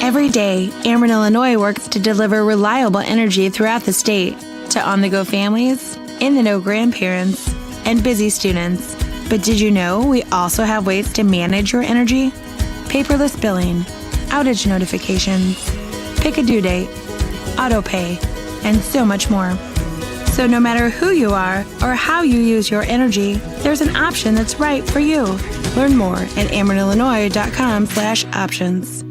Every day, Ameren, Illinois works to deliver reliable energy throughout the state to on-the-go families, in-the-know grandparents, and busy students. But did you know we also have ways to manage your energy? Paperless billing, outage notifications, pick a due date, auto pay, and so much more. So no matter who you are or how you use your energy, there's an option that's right for you. Learn more at amerenillinois.com/options.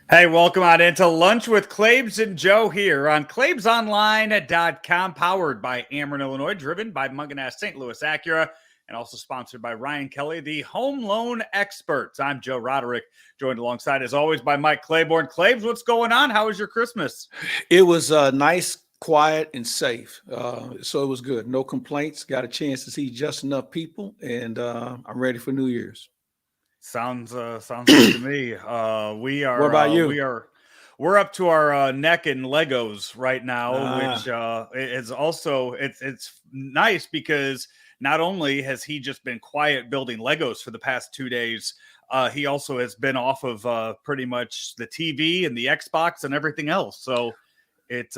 Hey, welcome on into Lunch with Claibs and Joe here on claibsonline.com, powered by Ameren, Illinois, driven by Munganess St. Louis Acura, and also sponsored by Ryan Kelly, the home loan experts. I'm Joe Roderick, joined alongside, as always, by Mike Claiborne. Claibs, what's going on? How was your Christmas? It was nice, quiet, and safe. So it was good. No complaints. Got a chance to see just enough people, and I'm ready for New Year's. Sounds good to me. We are. What about you? We're up to our neck in Legos right now, which is also it's nice because not only has he just been quiet building Legos for the past 2 days, he also has been off of pretty much the TV and the Xbox and everything else. So it's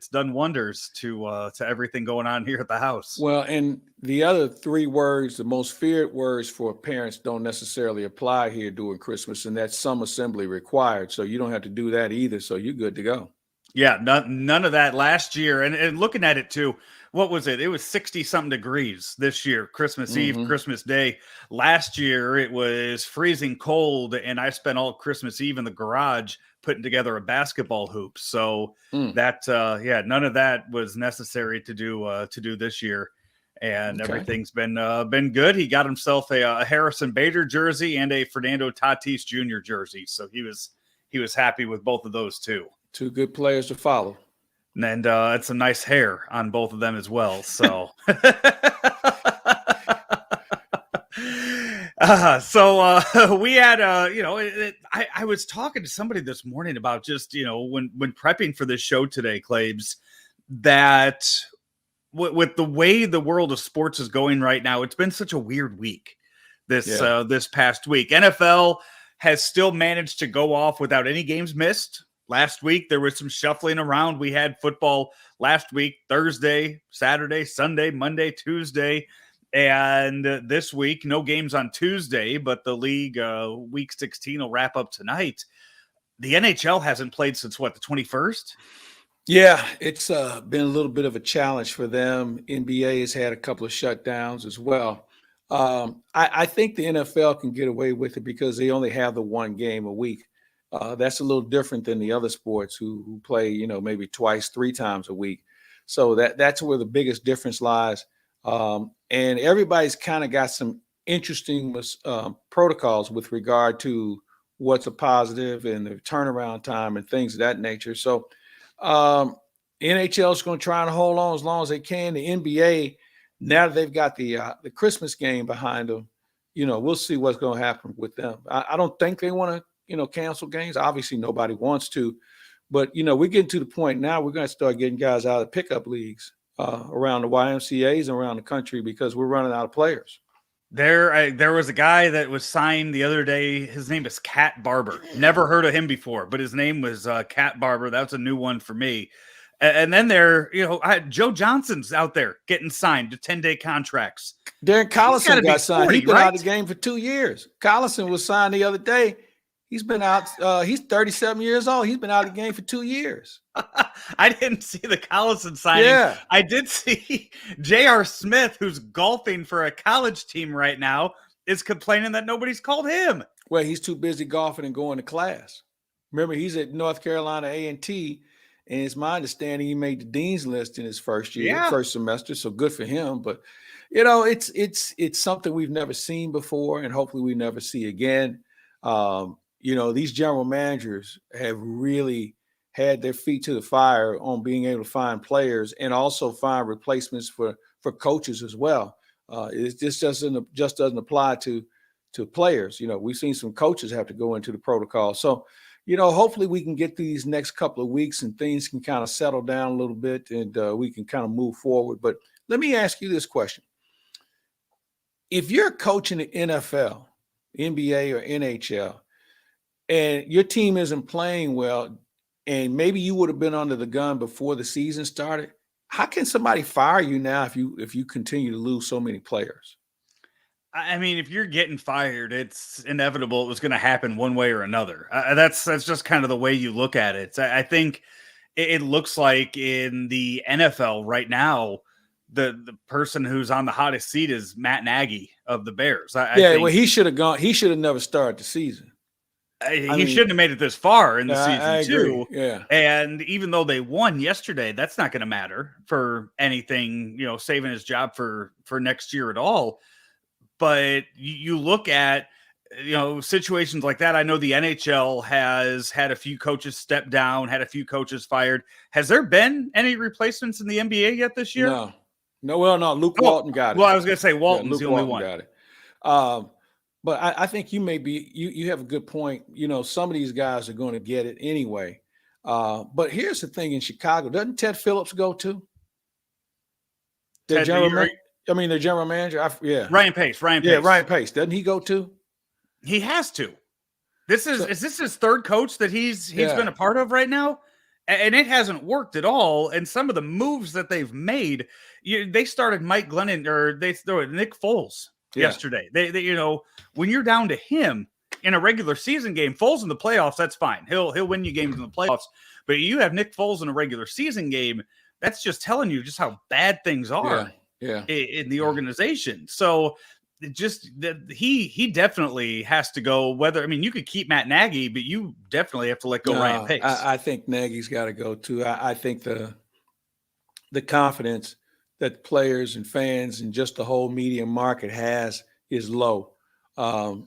done wonders to everything going on here at the house. Well, and the other three words, the most feared words for parents, don't necessarily apply here during Christmas, and that's some assembly required. So you don't have to do that either. So you're good to go. Yeah, none of that last year. And looking at it too, what was it? It was 60-something degrees this year, Christmas Eve, Christmas Day. Last year, it was freezing cold, and I spent all Christmas Eve in the garage putting together a basketball hoop. So none of that was necessary to do this year. And everything's been good. He got himself a Harrison Bader jersey and a Fernando Tatis Jr. jersey. So he was happy with both of those too. Two good players to follow. And it's some nice hair on both of them as well. So, we had, I was talking to somebody this morning about just, when prepping for this show today, Claibs, that with the way the world of sports is going right now, it's been such a weird week this past week. NFL has still managed to go off without any games missed. Last week, there was some shuffling around. We had football last week, Thursday, Saturday, Sunday, Monday, Tuesday. And this week, no games on Tuesday, but the league week 16 will wrap up tonight. The NHL hasn't played since, the 21st? Yeah, it's been a little bit of a challenge for them. NBA has had a couple of shutdowns as well. I think the NFL can get away with it because they only have the one game a week. That's a little different than the other sports who play, maybe twice, 3 times a week. So that's where the biggest difference lies. And everybody's kind of got some interesting protocols with regard to what's a positive and the turnaround time and things of that nature. So NHL is going to try and hold on as long as they can. The NBA, now that they've got the Christmas game behind them, we'll see what's going to happen with them. I don't think they want to, cancel games. Obviously, nobody wants to. But, we're getting to the point now we're going to start getting guys out of pickup leagues around the YMCAs and around the country because we're running out of players. There was a guy that was signed the other day. His name is Cat Barber. Never heard of him before, but his name was Cat Barber. That's a new one for me. And then Joe Johnson's out there getting signed to 10-day contracts. Darren Collison got signed. 40, He's been right? out of the game for 2 years. Collison was signed the other day. He's been out. He's 37 years old. He's been out of the game for 2 years. I didn't see the Collison signing. Yeah. I did see J.R. Smith, who's golfing for a college team right now, is complaining that nobody's called him. Well, he's too busy golfing and going to class. Remember, he's at North Carolina A&T, and it's my understanding he made the dean's list in his first semester. So good for him. But it's something we've never seen before, and hopefully we never see again. These general managers have really had their feet to the fire on being able to find players and also find replacements for coaches as well. It just doesn't apply to players. We've seen some coaches have to go into the protocol. So, hopefully we can get through these next couple of weeks and things can kind of settle down a little bit and we can kind of move forward. But let me ask you this question. If you're coaching the NFL, NBA, or NHL, and your team isn't playing well, and maybe you would have been under the gun before the season started, how can somebody fire you now if you continue to lose so many players? I mean, if you're getting fired, it's inevitable it was going to happen one way or another. That's just kind of the way you look at it. I think it looks like in the NFL right now, the person who's on the hottest seat is Matt Nagy of the Bears. I think well, he should have gone. He should have never started the season. he shouldn't have made it this far in the season I agree. too. Yeah. And even though they won yesterday, that's not going to matter for anything, saving his job for next year at all. But you look at, situations like that. I know the NHL has had a few coaches step down, had a few coaches fired. Has there been any replacements in the NBA yet this year? No. Well, no. Luke Walton got it. Well, I was going to say Walton's the only one. Got it. But I think you may be. You have a good point. Some of these guys are going to get it anyway. But here's the thing: in Chicago, doesn't Ted Phillips go too? Their general manager. Ryan Pace. Yeah, Ryan Pace. Doesn't he go too? He has to. Is this his third coach that he's been a part of right now? And it hasn't worked at all. And some of the moves that they've made, they started Mike Glennon, or they started Nick Foles yesterday. They when you're down to him in a regular season game, Foles in the playoffs, that's fine. He'll win you games in the playoffs. But you have Nick Foles in a regular season game, that's just telling you just how bad things are in the organization. So he definitely has to go. You could keep Matt Nagy, but you definitely have to let go Ryan Pace. I think Nagy's got to go too. I think the confidence that players and fans and just the whole media market has is low. And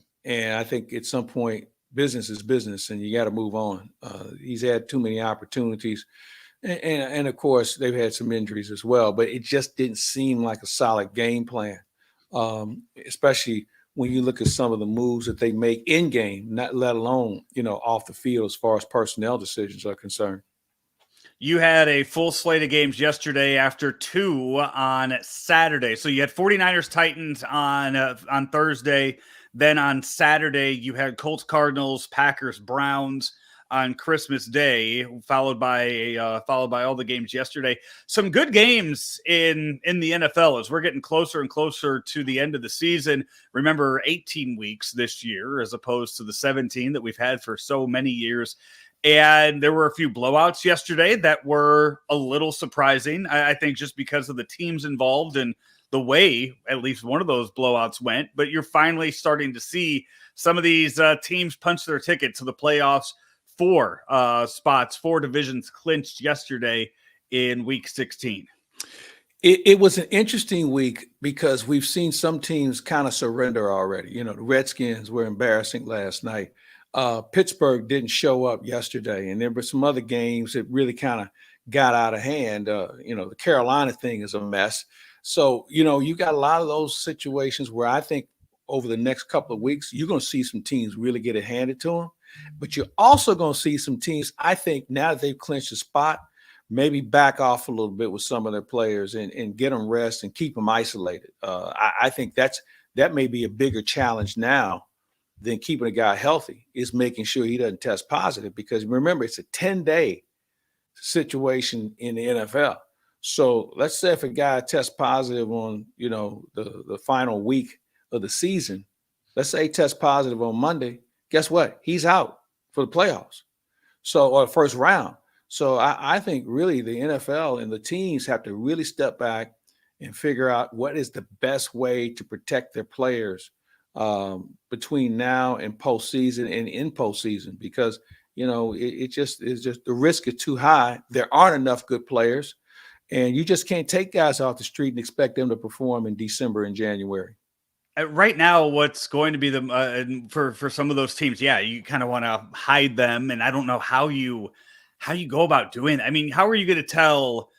I think at some point business is business and you got to move on. He's had too many opportunities. And of course, they've had some injuries as well, but it just didn't seem like a solid game plan, especially when you look at some of the moves that they make in game, not let alone, off the field as far as personnel decisions are concerned. You had a full slate of games yesterday after 2 on Saturday. So you had 49ers Titans on Thursday. Then on Saturday, you had Colts Cardinals, Packers Browns on Christmas Day, followed by all the games yesterday. Some good games in the NFL as we're getting closer and closer to the end of the season. Remember, 18 weeks this year as opposed to the 17 that we've had for so many years. And there were a few blowouts yesterday that were a little surprising, I think, just because of the teams involved and the way at least one of those blowouts went. But you're finally starting to see some of these teams punch their ticket to the playoffs. 4 spots, 4 divisions clinched yesterday in week 16. It was an interesting week because we've seen some teams kind of surrender already. The Redskins were embarrassing last night. Pittsburgh didn't show up yesterday, and there were some other games that really kind of got out of hand. The Carolina thing is a mess. So, you got a lot of those situations where I think over the next couple of weeks, you're going to see some teams really get it handed to them. But you're also going to see some teams, I think, now that they've clinched a spot, maybe back off a little bit with some of their players and get them rest and keep them isolated. I think that may be a bigger challenge now than keeping a guy healthy, is making sure he doesn't test positive. Because remember, it's a 10-day situation in the NFL. So let's say if a guy tests positive on, the final week of the season, let's say he tests positive on Monday, guess what? He's out for the playoffs. Or first round. So I think really the NFL and the teams have to really step back and figure out what is the best way to protect their players between now and postseason and in postseason, because, it just is the risk is too high. There aren't enough good players, and you just can't take guys off the street and expect them to perform in December and January. Right now, what's going to be for some of those teams, you kind of want to hide them, and I don't know how you go about doing that. I mean, how are you going to tell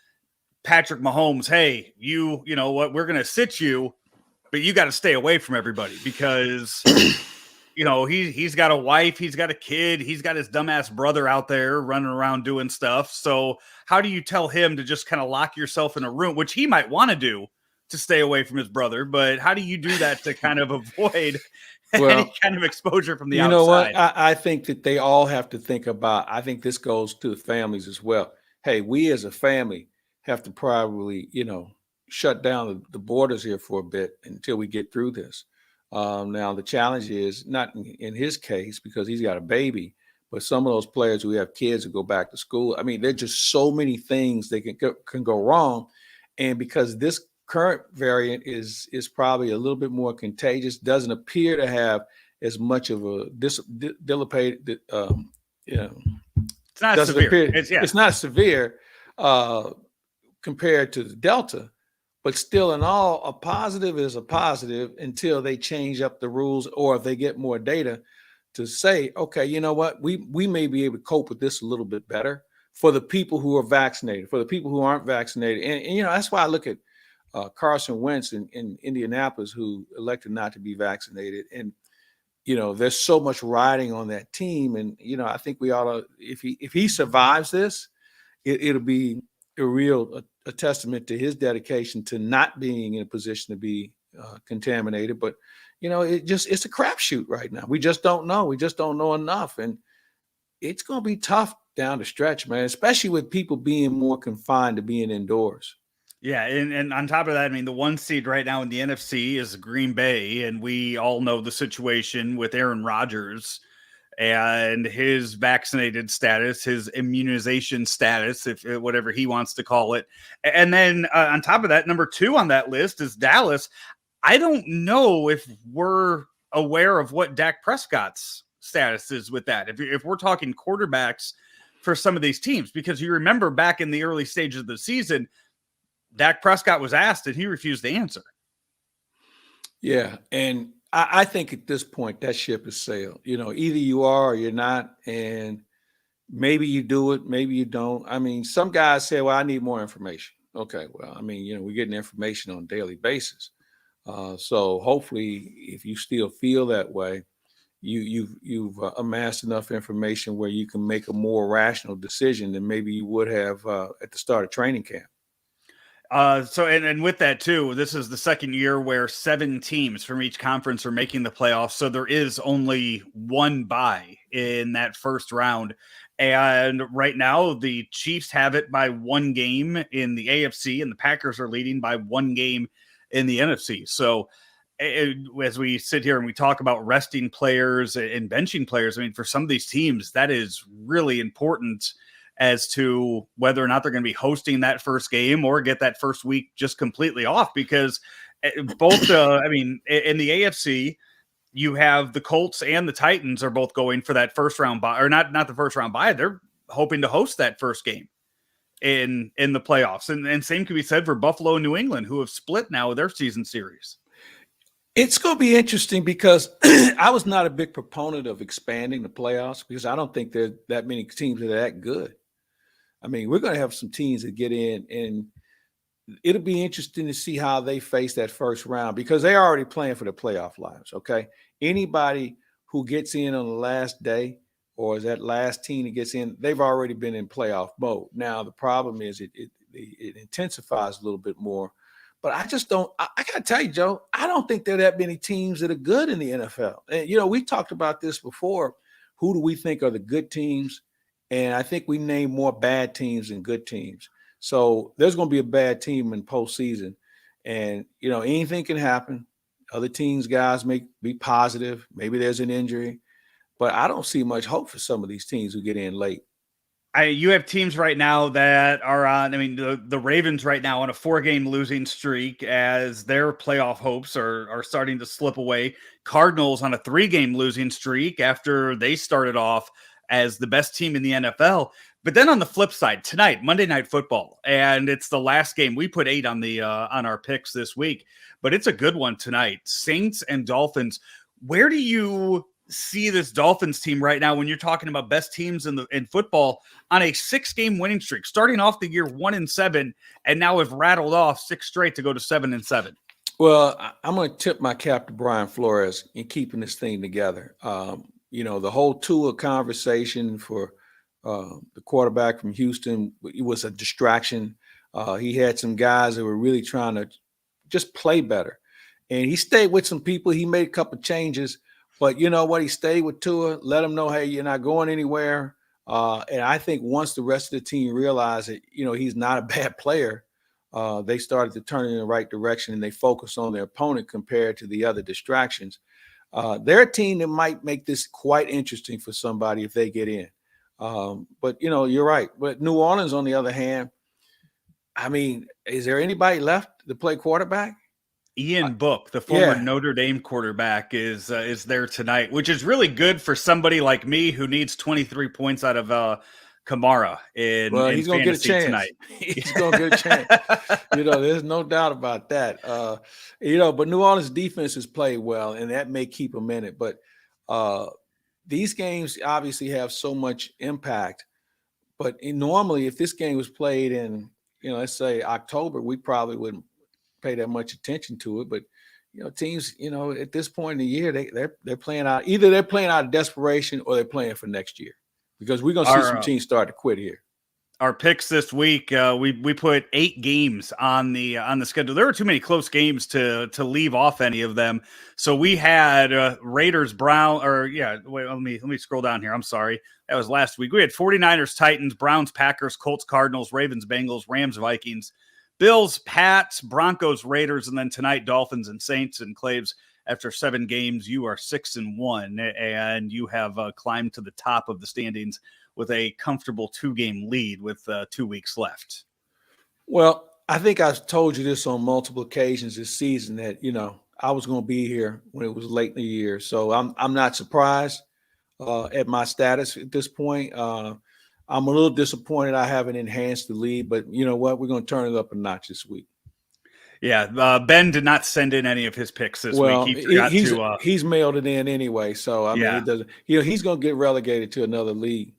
Patrick Mahomes, hey, you know what, we're going to sit you, but you got to stay away from everybody because he's got a wife, he's got a kid, he's got his dumbass brother out there running around doing stuff. So how do you tell him to just kind of lock yourself in a room, which he might want to do, to stay away from his brother, but how do you do that to kind of avoid Well, any kind of exposure from the you know what? outside. I think that they all have to think about, I think this goes to the families as well. Hey, we as a family have to probably, shut down the borders here for a bit until we get through this. Now, the challenge is not in his case because he's got a baby, but some of those players who have kids who go back to school. I mean, there's just so many things that can go wrong. And because this current variant is probably a little bit more contagious, doesn't appear to have as much of a dissipated, It's not doesn't severe. appear, It's it's not severe compared to the Delta, but still in all, a positive is a positive until they change up the rules or if they get more data to say, okay, you know what, we may be able to cope with this a little bit better for the people who are vaccinated, for the people who aren't vaccinated. And that's why I look at Carson Wentz in Indianapolis, who elected not to be vaccinated. And, there's so much riding on that team. And, I think we ought to, if he survives this, it'll be a testament to his dedication to not being in a position to be contaminated. But, it's a crapshoot right now. We just don't know. We just don't know enough. And it's going to be tough down the stretch, man, especially with people being more confined to being indoors. Yeah, and on top of that, I mean, the 1 seed right now in the NFC is Green Bay, and we all know the situation with Aaron Rodgers and his vaccinated status, his immunization status, if whatever he wants to call it. And then on top of that, number 2 on that list is Dallas. I don't know if we're aware of what Dak Prescott's status is with that. If we're talking quarterbacks for some of these teams, because you remember back in the early stages of the season, Dak Prescott was asked and he refused to answer. Yeah. And I think at this point that ship has sailed. Either you are or you're not. And maybe you do it, maybe you don't. I mean, some guys say, well, I need more information. Okay. Well, I mean, we're getting information on a daily basis. So hopefully if you still feel that way, you've amassed enough information where you can make a more rational decision than maybe you would have at the start of training camp. So with that too, this is the second year where 7 teams from each conference are making the playoffs. So there is only one bye in that first round. And right now the Chiefs have it by 1 game in the AFC and the Packers are leading by 1 game in the NFC. So as we sit here and we talk about resting players and benching players, I mean, for some of these teams, that is really important as to whether or not they're going to be hosting that first game or get that first week just completely off, because both, I mean, in the AFC, you have the Colts and the Titans are both going for that first round bye, or not the first round bye. They're hoping to host that first game in the playoffs. And same can be said for Buffalo and New England, who have split now with their season series. It's going to be interesting because I was not a big proponent of expanding the playoffs because I don't think there's that many teams that are that good. I mean, we're going to have some teams that get in, and it'll be interesting to see how they face that first round because they're already playing for the playoff lives, okay? Anybody who gets in on the last day or is that last team that gets in, they've already been in playoff mode. Now, the problem is it intensifies a little bit more. But I just don't – I got to tell you, Joe, I don't think there are that many teams that are good in the NFL. And, we talked about this before. Who do we think are the good teams? And I think we name more bad teams than good teams. So there's going to be a bad team in postseason. And, anything can happen. Other teams, guys may be positive. Maybe there's an injury. But I don't see much hope for some of these teams who get in late. You have teams right now that are on, I mean, the Ravens right now on a 4-game losing streak as their playoff hopes are starting to slip away. Cardinals on a 3-game losing streak after they started off as the best team in the NFL. But then on the flip side, tonight, Monday Night Football, and it's the last game. We put 8 on on our picks this week, but it's a good one tonight. Saints and Dolphins. Where do you see this Dolphins team right now when you're talking about best teams in football on a 6-game winning streak, starting off the year 1-7, and now have rattled off 6 straight to go to 7-7? Well, I'm going to tip my cap to Brian Flores in keeping this thing together. The whole Tua conversation for the quarterback from Houston, it was a distraction. He had some guys that were really trying to just play better. And he stayed with some people. He made a couple of changes. But you know what? He stayed with Tua, let him know, hey, you're not going anywhere. And I think once the rest of the team realized that, he's not a bad player, they started to turn in the right direction and they focused on their opponent compared to the other distractions. They're a team that might make this quite interesting for somebody if they get in. But, you're right. But New Orleans, on the other hand, I mean, is there anybody left to play quarterback? Ian Book, the former Notre Dame quarterback, is there tonight, which is really good for somebody like me who needs 23 points out of Kamara in he's going to get a chance tonight. He's going to get a chance. There's no doubt about that. But New Orleans defense has played well, and that may keep them in it. But these games obviously have so much impact. But normally, if this game was played in, let's say October, we probably wouldn't pay that much attention to it. But teams, at this point in the year, they're playing out. Either they're playing out of desperation or they're playing for next year, because we're gonna see some teams start to quit here. Our picks this week, we put 8 games on the schedule. There were too many close games to leave off any of them. So we had Raiders, Brown, wait, let me scroll down here. I'm sorry. That was last week. We had 49ers, Titans, Browns, Packers, Colts, Cardinals, Ravens, Bengals, Rams, Vikings, Bills, Pats, Broncos, Raiders, and then tonight, Dolphins and Saints. And Claibs, after 7 games, you are 6-1, and you have climbed to the top of the standings with a comfortable 2-game lead with 2 weeks left. Well, I think I've told you this on multiple occasions this season that, I was going to be here when it was late in the year. So I'm not surprised at my status at this point. I'm a little disappointed I haven't enhanced the lead, but you know what? We're going to turn it up a notch this week. Yeah, Ben did not send in any of his picks this week. He forgot he's mailed it in anyway, so I mean, it doesn't. He's going to get relegated to another league.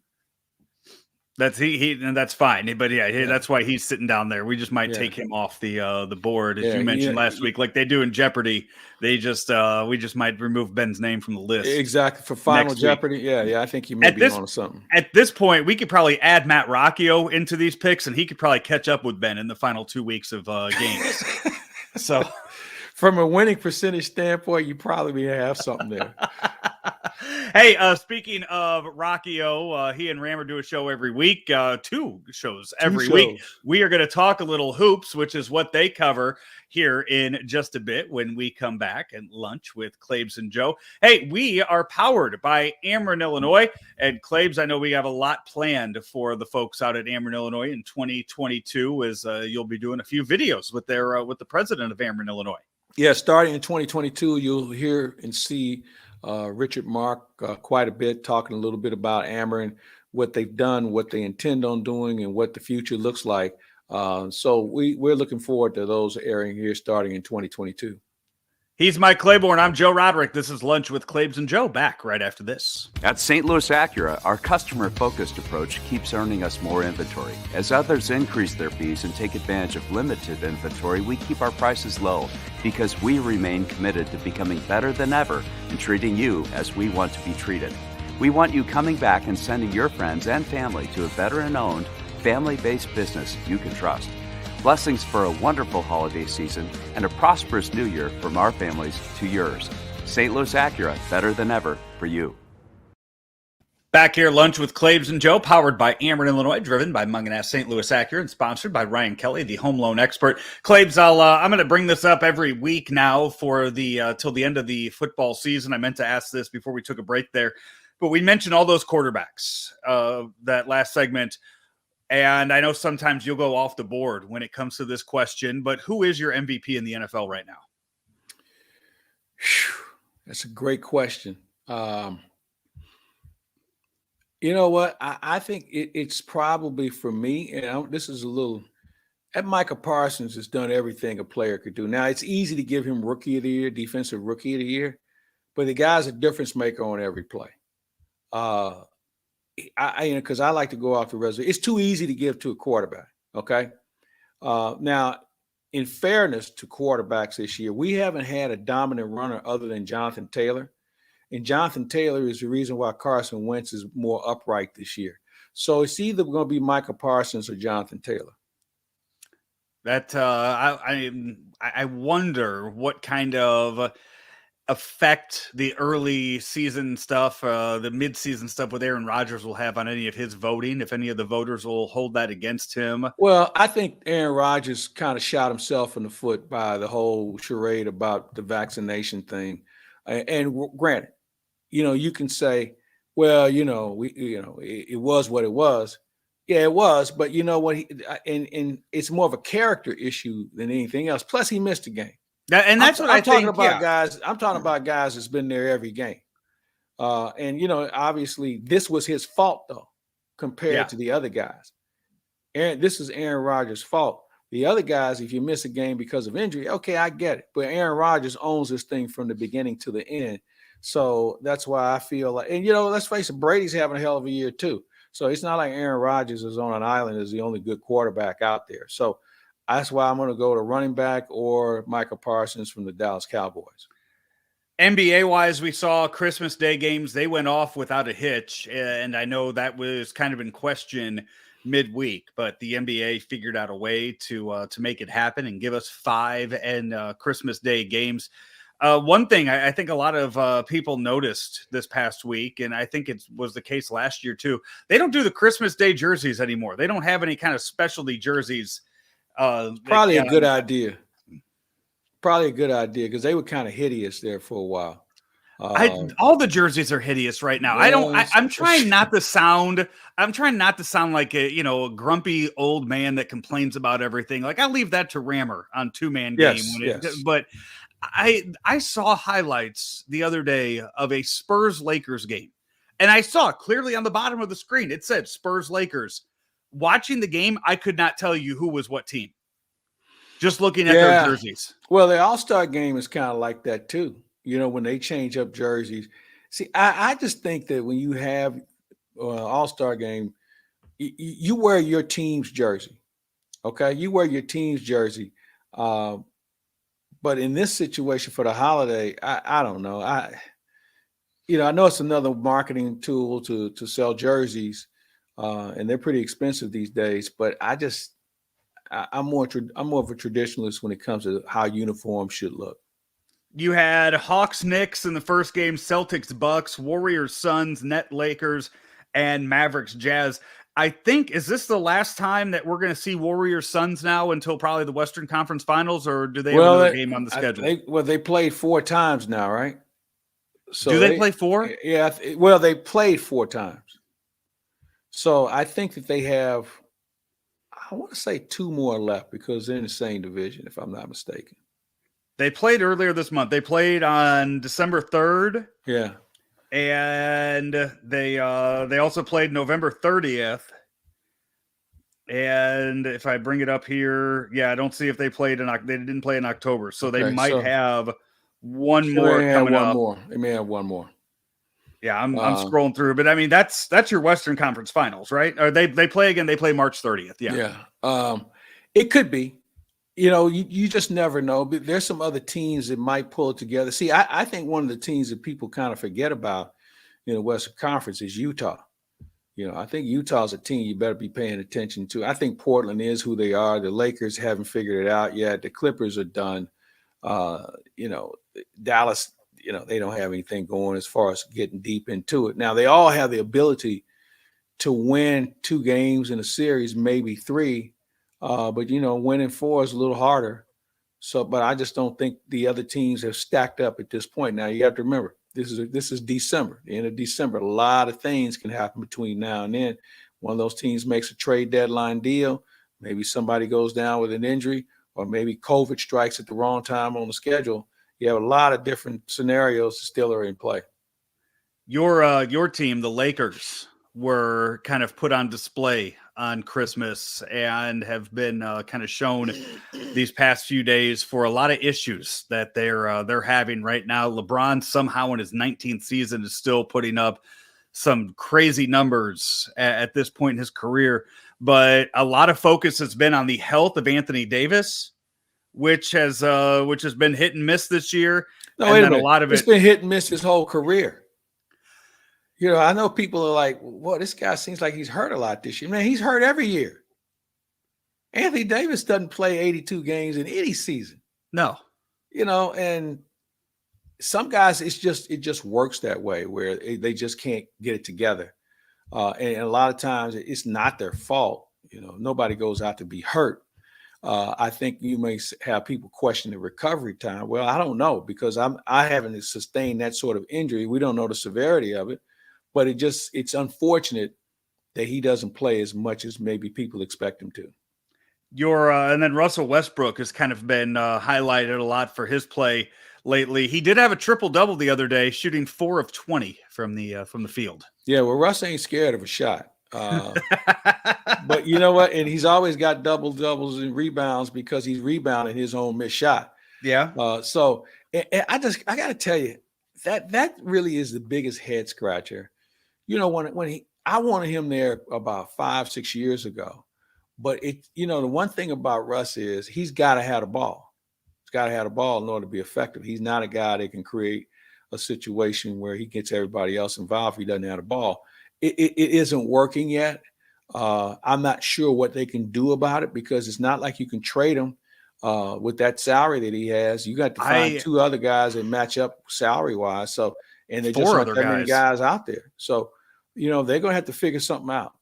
That's and that's fine. But that's why he's sitting down there. We just might take him off the board, as you mentioned last week, like they do in Jeopardy. They just we just might remove Ben's name from the list. Exactly, for Final Jeopardy. Yeah, I think he may be on something. At this point, we could probably add Matt Rocchio into these picks, and he could probably catch up with Ben in the final 2 weeks of games. So, from a winning percentage standpoint, you probably have something there. Hey, speaking of Rocchio, he and Rammer do a show every week, 2 shows every week. We are going to talk a little hoops, which is what they cover here in just a bit when we come back and lunch with Claibs and Joe. Hey, we are powered by Ameren, Illinois. And Claibs, I know we have a lot planned for the folks out at Ameren, Illinois in 2022, as you'll be doing a few videos with with the president of Ameren, Illinois. Yeah, starting in 2022, you'll hear and see Richard Mark quite a bit, talking a little bit about Ameren, what they've done, what they intend on doing, and what the future looks like. So we're looking forward to those airing here starting in 2022. He's Mike Claiborne. I'm Joe Roderick. This is Lunch with Claibs and Joe, back right after this. At St. Louis Acura, our customer-focused approach keeps earning us more inventory. As others increase their fees and take advantage of limited inventory, we keep our prices low because we remain committed to becoming better than ever and treating you as we want to be treated. We want you coming back and sending your friends and family to a veteran-owned, family-based business you can trust. Blessings for a wonderful holiday season and a prosperous new year from our families to yours. St. Louis Acura, better than ever for you. Back here, Lunch with Claibs and Joe, powered by Ameren, Illinois, driven by Munganess St. Louis Acura, and sponsored by Ryan Kelly, the home loan expert. Claibs, I'm going to bring this up every week now for the till the end of the football season. I meant to ask this before we took a break there, but we mentioned all those quarterbacks that last segment. And I know sometimes you'll go off the board when it comes to this question, but who is your MVP in the NFL right now? That's a great question. You know what? I think it's probably for me, and this is a little, that Micah Parsons has done everything a player could do. Now, it's easy to give him Rookie of the Year, Defensive Rookie of the Year, but the guy's a difference maker on every play. Because I like to go off the resume. It's too easy to give to a quarterback, okay? Now, in fairness to quarterbacks this year, we haven't had a dominant runner other than Jonathan Taylor. And Jonathan Taylor is the reason why Carson Wentz is more upright this year. So it's either going to be Micah Parsons or Jonathan Taylor. That I wonder what kind of affect the early season stuff, the mid-season stuff with Aaron Rodgers will have on any of his voting, if any of the voters will hold that against him? Well, I think Aaron Rodgers kind of shot himself in the foot by the whole charade about the vaccination thing. And granted, you can say, well, it was what it was. Yeah, it was. But you know what? And it's more of a character issue than anything else. Plus, he missed a game. And that's what I'm talking think, about, yeah. guys. I'm talking about guys that's been there every game. And obviously, this was his fault though, compared to the other guys. This is Aaron Rodgers' fault. The other guys, if you miss a game because of injury, okay, I get it. But Aaron Rodgers owns this thing from the beginning to the end. So that's why I feel like, and let's face it, Brady's having a hell of a year too. So it's not like Aaron Rodgers is on an island as the only good quarterback out there. So that's why I'm going to go to running back or Micah Parsons from the Dallas Cowboys. NBA-wise, we saw Christmas Day games. They went off without a hitch, and I know that was kind of in question midweek, but the NBA figured out a way to make it happen and give us 5 Christmas Day games. One thing I think a lot of people noticed this past week, and I think it was the case last year too, they don't do the Christmas Day jerseys anymore. They don't have any kind of specialty jerseys. Probably a good idea. Probably a good idea because they were kind of hideous there for a while. All the jerseys are hideous right now. I'm trying not to sound like a grumpy old man that complains about everything. Like I leave that to Rammer on 2-man game. But I saw highlights the other day of a Spurs-Lakers game, and I saw clearly on the bottom of the screen, it said Spurs-Lakers. Watching the game, I could not tell you who was what team. Just looking at their jerseys. Well, the All-Star game is kind of like that too. When they change up jerseys. See, I just think that when you have All-Star game, you wear your team's jersey. Okay? You wear your team's jersey. But in this situation for the holiday, I don't know. I know it's another marketing tool to sell jerseys, and they're pretty expensive these days. But I'm more of a traditionalist when it comes to how uniforms should look. You had Hawks Knicks in the first game, Celtics Bucks, Warriors Suns, Net Lakers, and Mavericks Jazz. I think, is this the last time that we're going to see Warriors Suns now until probably the Western Conference Finals, or do they have another game on the schedule? They played 4 times now, right? So do they play 4? Yeah. They played 4 times. So I think that they have, I want to say 2 more left because they're in the same division, if I'm not mistaken. They played earlier this month. They played on December 3rd. Yeah. And they also played November 30th. And if I bring it up here, I don't see if they played they didn't play in October. So they might have one more coming up. They may have one more. Yeah, I'm scrolling through, but I mean that's your Western Conference Finals, right? Or they play again. They play March 30th. Yeah. It could be. You just never know. But there's some other teams that might pull it together. See, I think one of the teams that people kind of forget about in the Western Conference is Utah. I think Utah's a team you better be paying attention to. I think Portland is who they are. The Lakers haven't figured it out yet. The Clippers are done. Dallas, they don't have anything going as far as getting deep into it. Now, they all have the ability to win 2 games in a series, maybe 3. But winning 4 is a little harder. So, but I just don't think the other teams have stacked up at this point. Now you have to remember this is December, the end of December. A lot of things can happen between now and then. One of those teams makes a trade deadline deal. Maybe somebody goes down with an injury, or maybe COVID strikes at the wrong time on the schedule. You have a lot of different scenarios that still are in play. Your team, the Lakers, were kind of put on display on Christmas and have been kind of shown these past few days for a lot of issues that they're having right now. LeBron somehow in his 19th season is still putting up some crazy numbers at this point in his career, but a lot of focus has been on the health of Anthony Davis, which has been hit and miss this year. No, and then a lot of it's been hit and miss his whole career. I know people are like, well, this guy seems like he's hurt a lot this year. Man, he's hurt every year. Anthony Davis doesn't play 82 games in any season. No. And some guys, it just works that way where they just can't get it together. And a lot of times it's not their fault. Nobody goes out to be hurt. I think you may have people question the recovery time. Well, I don't know because I haven't sustained that sort of injury. We don't know the severity of it, but it's unfortunate that he doesn't play as much as maybe people expect him to. And then Russell Westbrook has kind of been highlighted a lot for his play lately. He did have a triple-double the other day, shooting 4 of 20 from the field. Yeah, well, Russ ain't scared of a shot. But you know what? And he's always got doubles and rebounds because he's rebounding his own missed shot. Yeah. So I got to tell you that really is the biggest head scratcher. I wanted him there about 5-6 years ago, but the one thing about Russ is he's got to have the ball. He's got to have the ball in order to be effective. He's not a guy that can create a situation where he gets everybody else involved if he doesn't have the ball. It isn't working yet. I'm not sure what they can do about it because it's not like you can trade him with that salary that he has. You got to find 2 other guys that match up salary wise. So, and there just aren't that many guys out there. So, they're going to have to figure something out.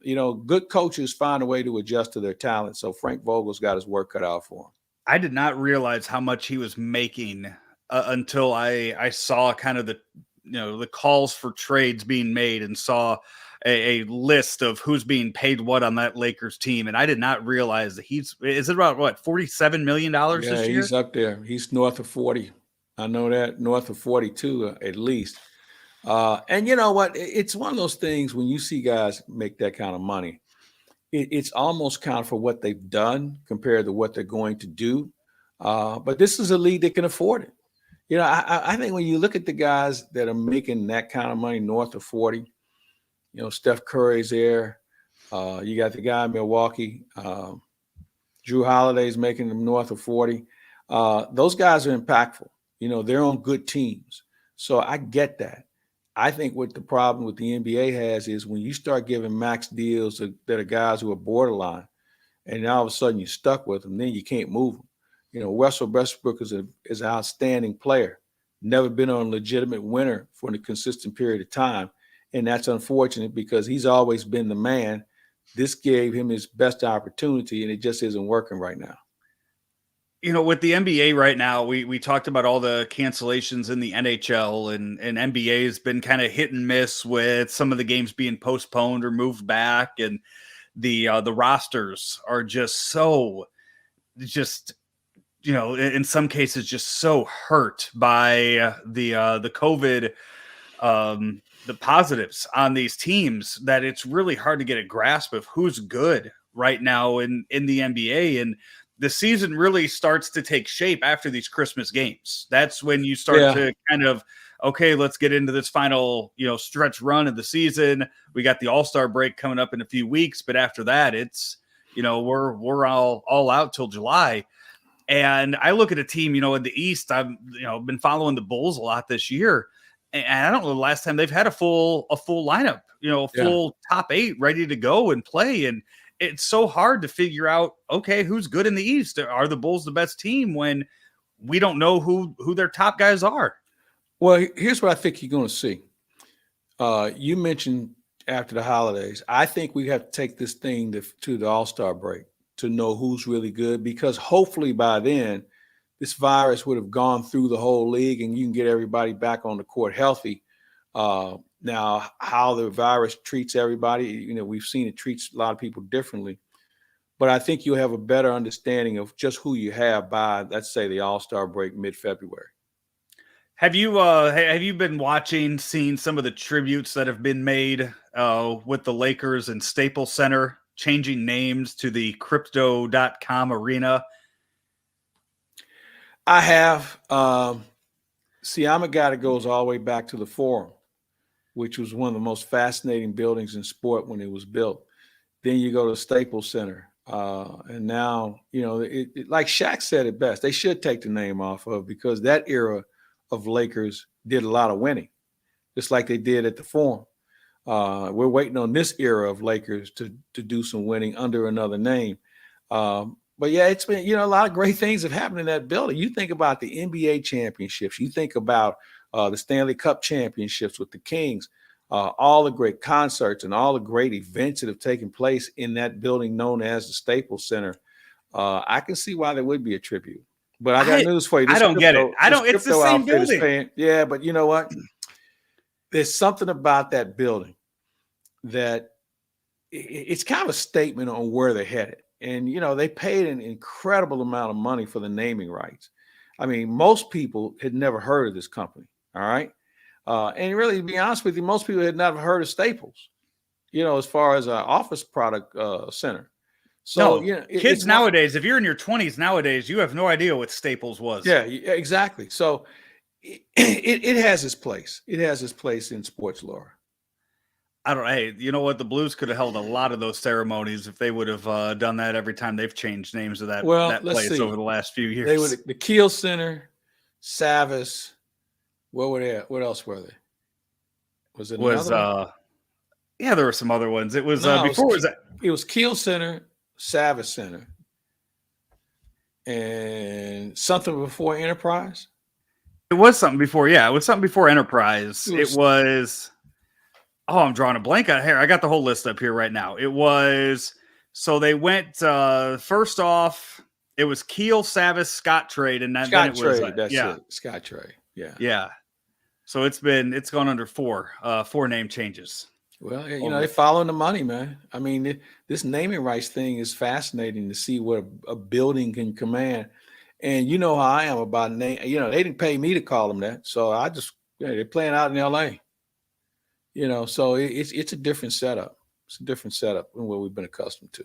Good coaches find a way to adjust to their talent. So Frank Vogel's got his work cut out for him. I did not realize how much he was making until I saw kind of the calls for trades being made and saw a list of who's being paid what on that Lakers team. And I did not realize that is it about what, $47 million this year? Yeah, he's up there. He's north of 40. I know that, north of 42 at least. And you know what? It's one of those things when you see guys make that kind of money, it's almost kind of for what they've done compared to what they're going to do. But this is a league that can afford it. I think when you look at the guys that are making that kind of money north of 40, Steph Curry's there. You got the guy in Milwaukee. Drew Holiday's making them north of 40. Those guys are impactful. They're on good teams. So I get that. I think what the problem with the NBA has is when you start giving max deals that are guys who are borderline, and now all of a sudden you're stuck with them, then you can't move them. Russell Westbrook is an outstanding player, never been on a legitimate winner for a consistent period of time. And that's unfortunate because he's always been the man. This gave him his best opportunity, and it just isn't working right now. With the NBA right now, we talked about all the cancellations in the NHL, and NBA has been kind of hit and miss with some of the games being postponed or moved back, and the rosters are in some cases just so hurt by the COVID, the positives on these teams that it's really hard to get a grasp of who's good right now in the NBA. And the season really starts to take shape after these Christmas games. That's when you start to kind of, okay, let's get into this final, stretch run of the season. We got the All-Star break coming up in a few weeks, but after that, it's, we're all out till July. And I look at a team, in the East, I've, been following the Bulls a lot this year. And I don't know the last time they've had a full lineup, full top 8 ready to go and play. And it's so hard to figure out, okay, who's good in the East? Are the Bulls the best team when we don't know who their top guys are? Well, here's what I think you're going to see. You mentioned after the holidays. I think we have to take this thing to the All-Star break to know who's really good, because hopefully by then this virus would have gone through the whole league and you can get everybody back on the court healthy. Now, how the virus treats everybody, we've seen it treats a lot of people differently. But I think you'll have a better understanding of just who you have by, let's say, the All-Star break mid-February. Have you been seeing some of the tributes that have been made with the Lakers and Staples Center changing names to the Crypto.com arena? I have. See, I'm a guy that goes all the way back to the Forum, which was one of the most fascinating buildings in sport when it was built. Then you go to Staples Center. And now, like Shaq said it best, they should take the name off of, because that era of Lakers did a lot of winning, just like they did at the Forum. We're waiting on this era of Lakers to do some winning under another name. But yeah, it's been, a lot of great things have happened in that building. You think about the NBA championships. You think about the Stanley Cup championships with the Kings, all the great concerts and all the great events that have taken place in that building known as the Staples Center. I can see why there would be a tribute. But I got news for you. I don't get it. It's the same building. Yeah, but you know what? There's something about that building that it's kind of a statement on where they're headed. And, they paid an incredible amount of money for the naming rights. I mean, most people had never heard of this company. All right. And really, to be honest with you, most people had never heard of Staples, as far as an office product center. So, kids nowadays, if you're in your 20s nowadays, you have no idea what Staples was. Yeah, exactly. So it has its place. It has its place in sports lore. I don't know. Hey, you know what? The Blues could have held a lot of those ceremonies if they would have done that every time they've changed names of that place over the last few years. They were the Kiel Center, Savas. What were they at? What else were they? Was it another one? Yeah, there were some other ones. It was it was Kiel Center, Savas Center, and something before Enterprise. It was something before. Yeah, it was something before Enterprise. It was. Oh, I'm drawing a blank out here. I got the whole list up here right now. It was. So they went first off. It was Kiel, Savas, Scottrade, and then it was it. Scottrade. Yeah. Yeah. So it's gone under four name changes. Well, they're following the money, man. I mean, this naming rights thing is fascinating to see what a building can command. And you know how I am about name. They didn't pay me to call them that, so I just they're playing out in L.A. So it's a different setup. It's a different setup than what we've been accustomed to.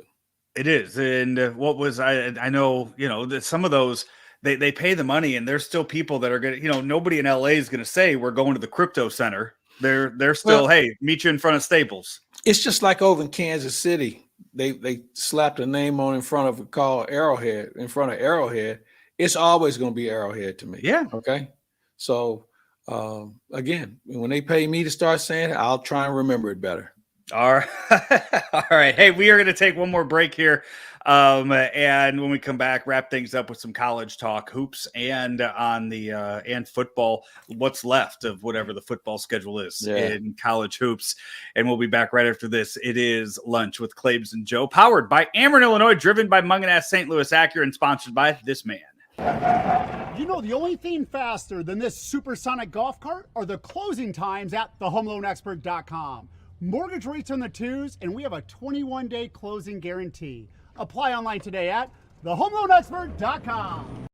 It is, and what was I know that some of those. They pay the money, and there's still people that are going to, nobody in LA is going to say we're going to the crypto center. They're still, hey, meet you in front of Staples. It's just like over in Kansas City. They slapped a name on in front of it called Arrowhead, in front of Arrowhead. It's always going to be Arrowhead to me. Yeah. Okay. So again, when they pay me to start saying it, I'll try and remember it better. All right. All right. Hey, we are going to take one more break here. And when we come back, wrap things up with some college talk, hoops, and and football, what's left of whatever the football schedule is in college hoops. And we'll be back right after this. It is Lunch with Claibs and Joe, powered by Ameren, Illinois, driven by Munganast St. Louis Acura, and sponsored by this man. The only thing faster than this supersonic golf cart are the closing times at thehomeloanexpert.com. Mortgage rates on the twos, and we have a 21-day closing guarantee. Apply online today at thehomeloanexpert.com.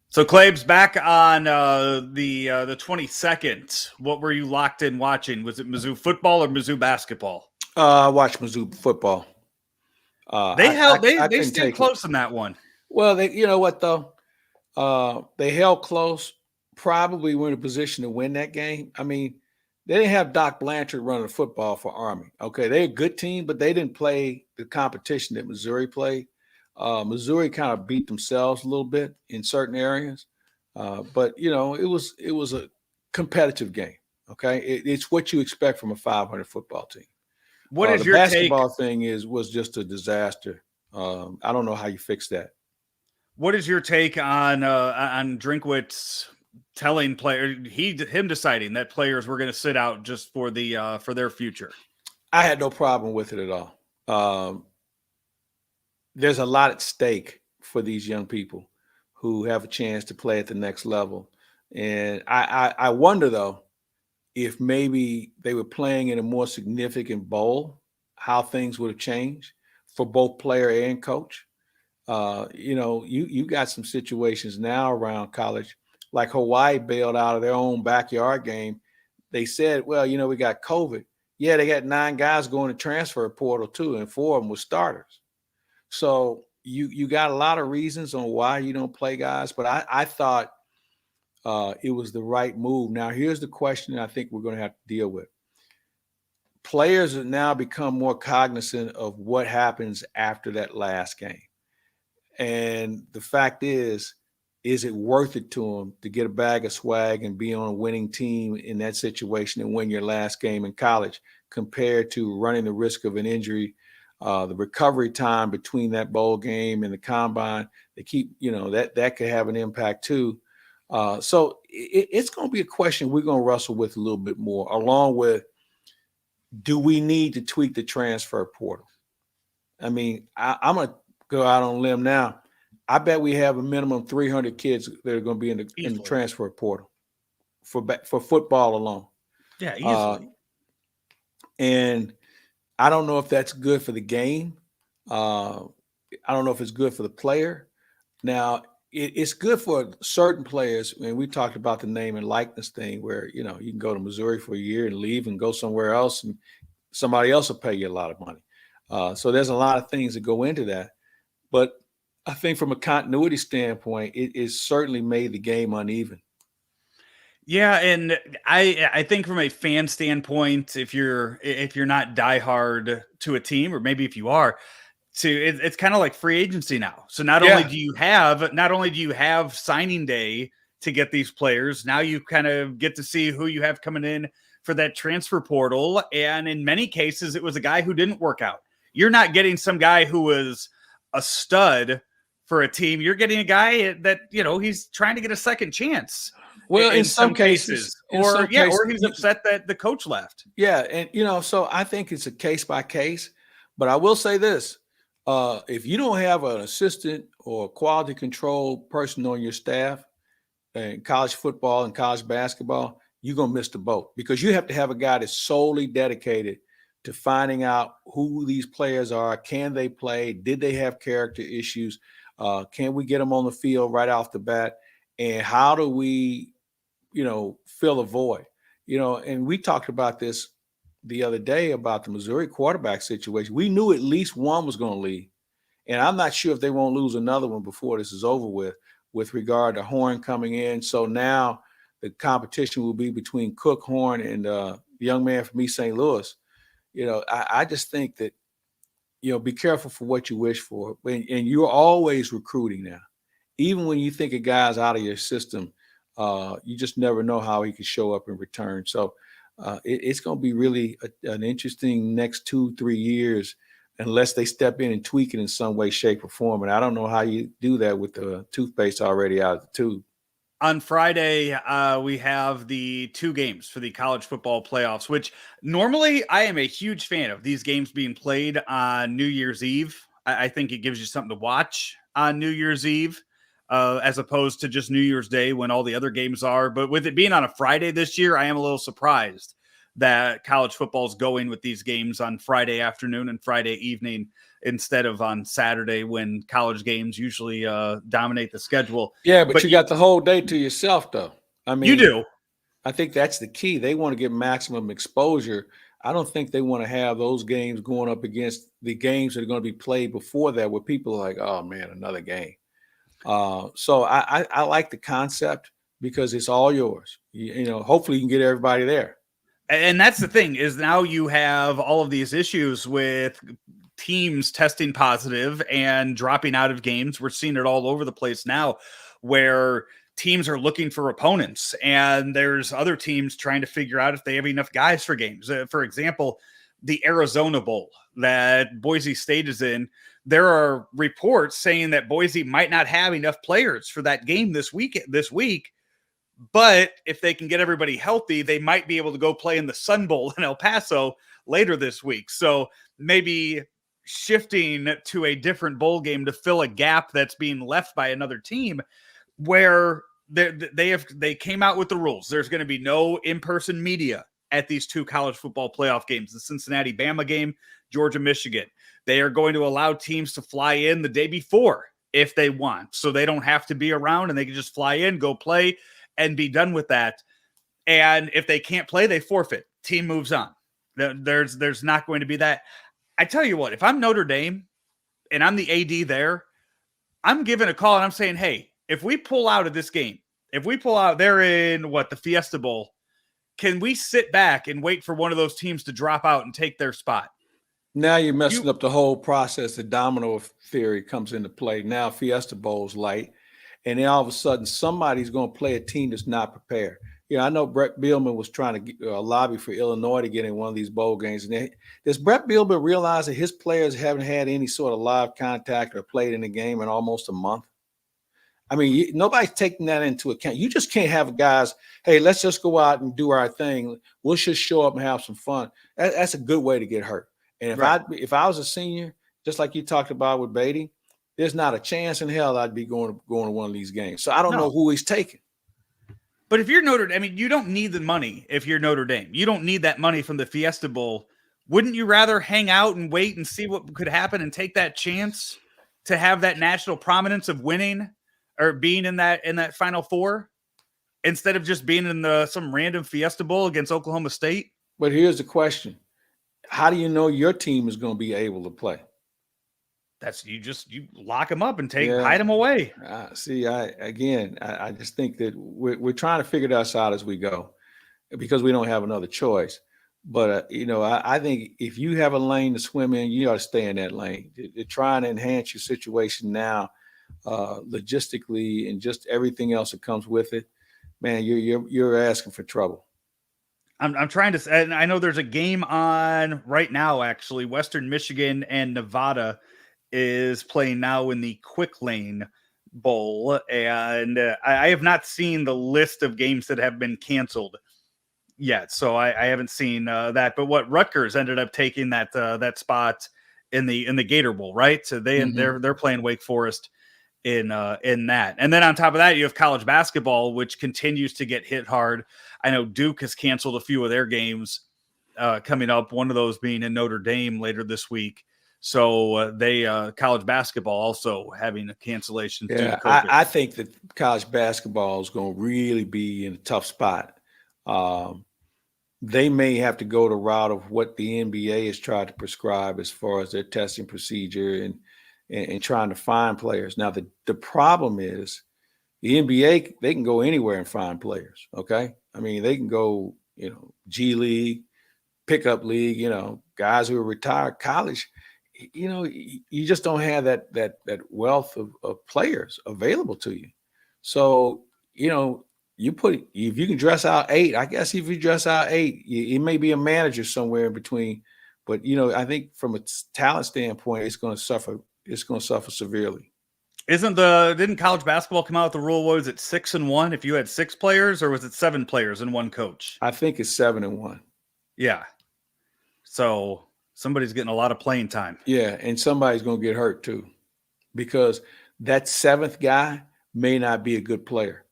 So, Claibs, back on the 22nd, what were you locked in watching? Was it Mizzou football or Mizzou basketball? I watched Mizzou football. They stayed close in that one. Well, you know what, though? They held close. Probably were in a position to win that game. I mean, they didn't have Doc Blanchard running the football for Army. Okay, they're a good team, but they didn't play the competition that Missouri played. Missouri kind of beat themselves a little bit in certain areas, but it was a competitive game. Okay, it's what you expect from a 500 football team. What is the your basketball thing was just a disaster. I don't know how you fix that. What is your take on Drinkwitz telling him deciding that players were going to sit out just for their future? I had no problem with it at all. There's a lot at stake for these young people who have a chance to play at the next level. And I wonder, though, if maybe they were playing in a more significant bowl, how things would have changed for both player and coach. You got some situations now around college, like Hawaii bailed out of their own backyard game. They said, well, we got COVID. Yeah, they got 9 guys going to transfer portal too, and 4 of them were starters. So you got a lot of reasons on why you don't play guys, but I thought it was the right move. Now, here's the question I think we're going to have to deal with. Players have now become more cognizant of what happens after that last game. And the fact is it worth it to them to get a bag of swag and be on a winning team in that situation and win your last game in college compared to running the risk of an injury? The recovery time between that bowl game and the combine, they keep, that could have an impact too. So it's going to be a question we're going to wrestle with a little bit more, along with, do we need to tweak the transfer portal? I mean, I'm going to go out on a limb now. I bet we have a minimum 300 kids that are going to be in the transfer portal for football alone. Yeah, easily. And I don't know if that's good for the game. I don't know if it's good for the player. Now, it's good for certain players. And we talked about the name and likeness thing where, you can go to Missouri for a year and leave and go somewhere else, and somebody else will pay you a lot of money. So there's a lot of things that go into that. But I think from a continuity standpoint, it certainly made the game uneven. Yeah, and I think from a fan standpoint, if you're not diehard to a team, or maybe if you are, it's kind of like free agency now. So not only do you have signing day to get these players, now you kind of get to see who you have coming in for that transfer portal. And in many cases, it was a guy who didn't work out. You're not getting some guy who was a stud for a team. You're getting a guy that, he's trying to get a second chance. Well, in some cases, or he's upset that the coach left. Yeah. And, so I think it's a case by case, but I will say this. If you don't have an assistant or quality control person on your staff in college football and college basketball, you're going to miss the boat, because you have to have a guy that's solely dedicated to finding out who these players are. Can they play? Did they have character issues? Can we get them on the field right off the bat? And how do we, fill a void? And we talked about this the other day about the Missouri quarterback situation. We knew at least one was going to leave. And I'm not sure if they won't lose another one before this is over with regard to Horn coming in. So now the competition will be between Cook, Horn, and the young man from East St. Louis. I just think that, be careful for what you wish for. And you're always recruiting now. Even when you think a guy's out of your system, you just never know how he could show up in return. So it's going to be really an interesting next 2-3 years, unless they step in and tweak it in some way, shape, or form. And I don't know how you do that with the toothpaste already out of the tube. On Friday, we have the 2 games for the college football playoffs, which normally I am a huge fan of these games being played on New Year's Eve. I think it gives you something to watch on New Year's Eve, as opposed to just New Year's Day when all the other games are. But with it being on a Friday this year, I am a little surprised that college football is going with these games on Friday afternoon and Friday evening instead of on Saturday, when college games usually dominate the schedule. Yeah, but you got the whole day to yourself, though. I mean, you do. I think that's the key. They want to get maximum exposure. I don't think they want to have those games going up against the games that are going to be played before that, where people are like, oh man, another game. So I like the concept, because it's all yours. Hopefully you can get everybody there. And that's the thing, is now you have all of these issues with teams testing positive and dropping out of games. We're seeing it all over the place now, where teams are looking for opponents, and there's other teams trying to figure out if they have enough guys for games. For example, the Arizona Bowl that Boise State is in, there are reports saying that Boise might not have enough players for that game this week. But if they can get everybody healthy, they might be able to go play in the Sun Bowl in El Paso later this week. So maybe shifting to a different bowl game to fill a gap that's being left by another team, where they came out with the rules. There's going to be no in-person media at these 2 college football playoff games, the Cincinnati Bama game, Georgia, Michigan. They are going to allow teams to fly in the day before if they want, so they don't have to be around, and they can just fly in, go play, and be done with that. And if they can't play, they forfeit. Team moves on. There's not going to be that. I tell you what, if I'm Notre Dame and I'm the AD there, I'm giving a call and I'm saying, hey, if we pull out of this game, if we pull out, they're in the Fiesta Bowl, can we sit back and wait for one of those teams to drop out and take their spot? Now you're messing up the whole process. The domino theory comes into play. Now Fiesta Bowl's light, and then all of a sudden somebody's going to play a team that's not prepared. I know Brett Bielema was trying to lobby for Illinois to get in one of these bowl games. And does Brett Bielema realize that his players haven't had any sort of live contact or played in the game in almost a month? I mean, nobody's taking that into account. You just can't have guys, hey, let's just go out and do our thing. We'll just show up and have some fun. That's a good way to get hurt. And if I was a senior, just like you talked about with Beatty, there's not a chance in hell I'd be going to one of these games. So I don't know who he's taking. But if you're Notre Dame, I mean, you don't need the money if you're Notre Dame. You don't need that money from the Fiesta Bowl. Wouldn't you rather hang out and wait and see what could happen and take that chance to have that national prominence of winning or being in that Final Four instead of just being in some random Fiesta Bowl against Oklahoma State? But here's the question. How do you know your team is going to be able to play? You lock them up and hide them away. I just think that we're trying to figure this out as we go because we don't have another choice. But, I think if you have a lane to swim in, you ought to stay in that lane. They're trying to enhance your situation now, logistically and just everything else that comes with it. Man, you're asking for trouble. I'm trying to, and I know there's a game on right now, actually. Western Michigan and Nevada is playing now in the Quick Lane Bowl. And I have not seen the list of games that have been canceled yet. So I haven't seen that. But what Rutgers ended up taking that spot in the Gator Bowl, right? So they're playing Wake Forest in that. And then on top of that, you have college basketball, which continues to get hit hard. I know Duke has canceled a few of their games coming up, one of those being in Notre Dame later this week. So college basketball also having a cancellation. Yeah, I think that college basketball is going to really be in a tough spot. They may have to go the route of what the NBA has tried to prescribe as far as their testing procedure and trying to find players. Now, the problem is the NBA, they can go anywhere and find players, okay? I mean, they can go, G League, pickup league, guys who are retired. College, you just don't have that wealth of players available to you. So, if you can dress out 8, I guess if you dress out 8, it may be a manager somewhere in between. But, I think from a talent standpoint, it's going to suffer. It's going to suffer severely. Didn't college basketball come out with the rule? What was it, 6-1 if you had 6 players, or was it 7 players and 1 coach? I think it's 7-1. Yeah. So somebody's getting a lot of playing time. Yeah, and somebody's going to get hurt too, because that 7th guy may not be a good player.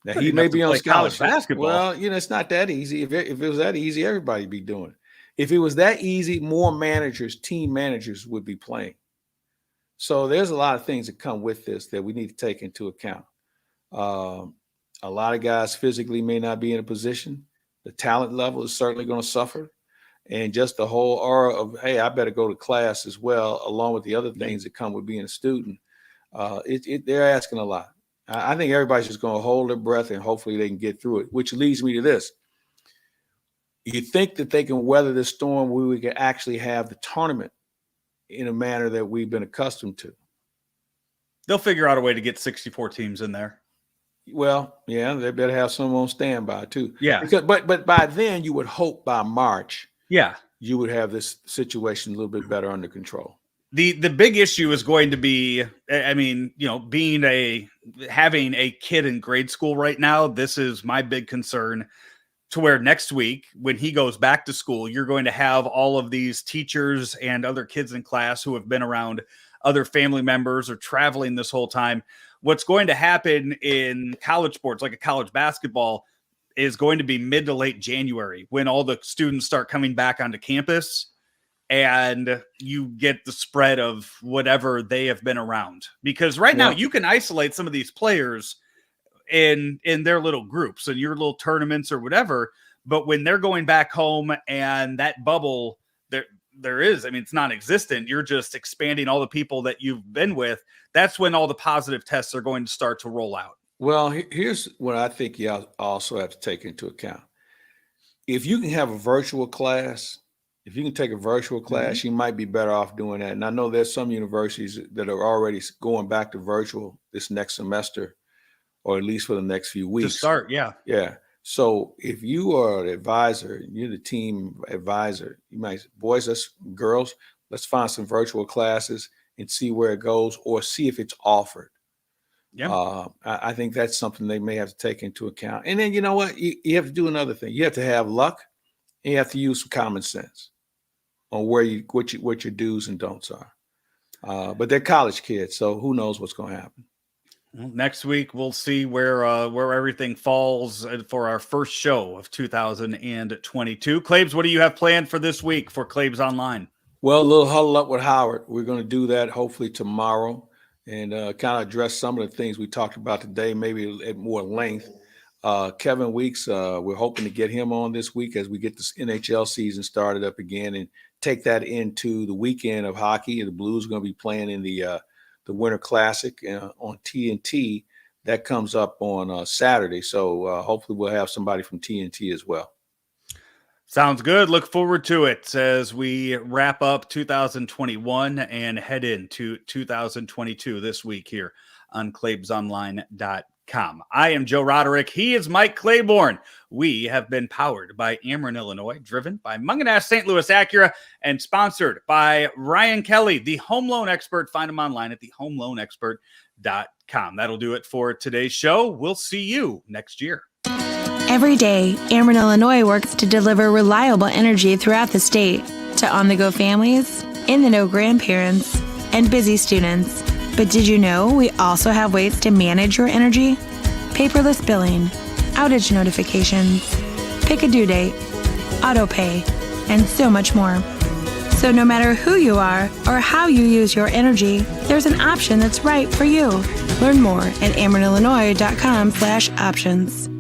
Now, he may be on college basketball. Well, it's not that easy. If it was that easy, everybody'd be doing it. If it was that easy, more team managers would be playing. So there's a lot of things that come with this that we need to take into account. A lot of guys physically may not be in a position. The talent level is certainly going to suffer. And just the whole aura of, hey, I better go to class as well, along with the other things that come with being a student. They're asking a lot. I think everybody's just going to hold their breath and hopefully they can get through it, which leads me to this. You think that they can weather this storm where we can actually have the tournament in a manner that we've been accustomed to? They'll figure out a way to get 64 teams in there. Well, yeah, they better have some on standby too. Yeah. But by then you would hope by March, you would have this situation a little bit better under control. The big issue is going to be, I mean, having a kid in grade school right now, this is my big concern, to where next week when he goes back to school, you're going to have all of these teachers and other kids in class who have been around other family members or traveling this whole time. What's going to happen in college sports, like a college basketball, is going to be mid to late January when all the students start coming back onto campus and you get the spread of whatever they have been around. Because right now you can isolate some of these players in their little groups and your little tournaments or whatever. But when they're going back home and that bubble there is, I mean, it's non-existent. You're just expanding all the people that you've been with. That's when all the positive tests are going to start to roll out. Well, here's what I think you also have to take into account. If you can have a virtual class, if you can take a virtual class, you might be better off doing that. And I know there's some universities that are already going back to virtual this next semester, or at least for the next few weeks. To start, yeah. Yeah. So if you are an advisor, you're the team advisor, you might say, boys, girls, let's find some virtual classes and see where it goes, or see if it's offered. Yeah. I think that's something they may have to take into account. And then, you know what? You have to do another thing. You have to have luck, and you have to use some common sense on what your do's and don'ts are. But they're college kids, so who knows what's going to happen. Well, next week we'll see where everything falls for our first show of 2022. Claibs, what do you have planned for this week for Claibs Online? Well, a little huddle up with Howard. We're going to do that hopefully tomorrow and kind of address some of the things we talked about today, maybe at more length. Kevin Weeks, we're hoping to get him on this week as we get this NHL season started up again and take that into the weekend of hockey. The Blues are going to be playing in the Winter Classic on TNT. That comes up on Saturday. So hopefully we'll have somebody from TNT as well. Sounds good. Look forward to it as we wrap up 2021 and head into 2022 this week here on claibsonline.com. I am Joe Roderick. He is Mike Claiborne. We have been powered by Ameren, Illinois, driven by Munganast St. Louis Acura, and sponsored by Ryan Kelly, the home loan expert. Find him online at thehomeloanexpert.com. That'll do it for today's show. We'll see you next year. Every day, Ameren, Illinois works to deliver reliable energy throughout the state to on-the-go families, in-the-know grandparents, and busy students. But did you know we also have ways to manage your energy? Paperless billing, outage notifications, pick a due date, auto pay, and so much more. So no matter who you are or how you use your energy, there's an option that's right for you. Learn more at amerenillinois.com/options.